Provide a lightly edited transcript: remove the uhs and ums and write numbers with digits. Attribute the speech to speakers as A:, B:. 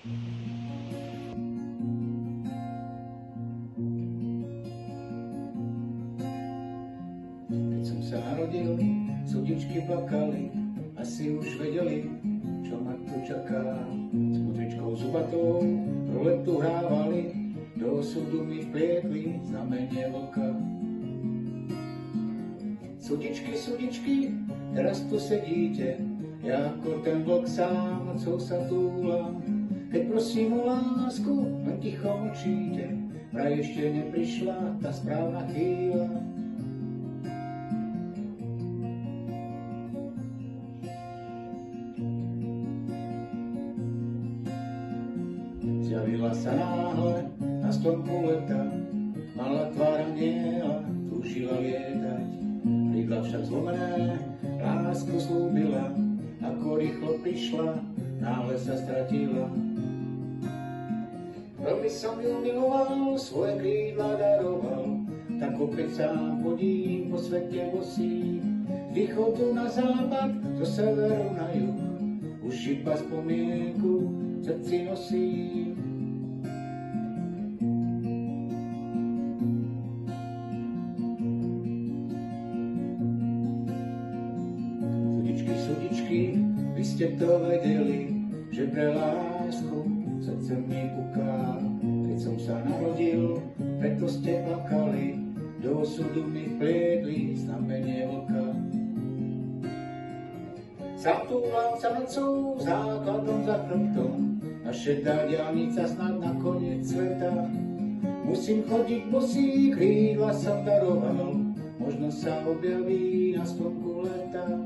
A: Keď som sa narodil, súdičky plakali, asi už vedeli, čo ma tu čaká. S pudričkou zubatou ruletu hrávali, do osudu mi vplietli znamenie vlka. Sudičky, sudičky, teraz tu sedíte, ja ako ten vlk sám nocou sa túlam. Keď prosím o lásku, len ticho mlčíte, vraj ešte neprišla tá správna chvíľa. Zjavila sa náhle na stromku leta, mala tvár aniela, túžila lietať. Krídla však zlomené, lásku slúbila, ako rýchlo prišla, náhle sa stratila. Veľmi som ju miloval, svoje krídla daroval, tak opäť sám chodím po svete bosý. Z východu na západ, zo severu na juh, už iba spomienku v srdci nosím. Sudičky, vy ste to vedeli, že pre lásku srdce mi puká. Keď som sa narodil, preto ste plakali, do osudu mi vplietli znamenie vlka. Zatúlam sa nocou základom za chrbtom, a šedá diaľnica snad na koniec sveta. Musím chodiť bosý, krídla som daroval, možno sa objaví na sklonku leta.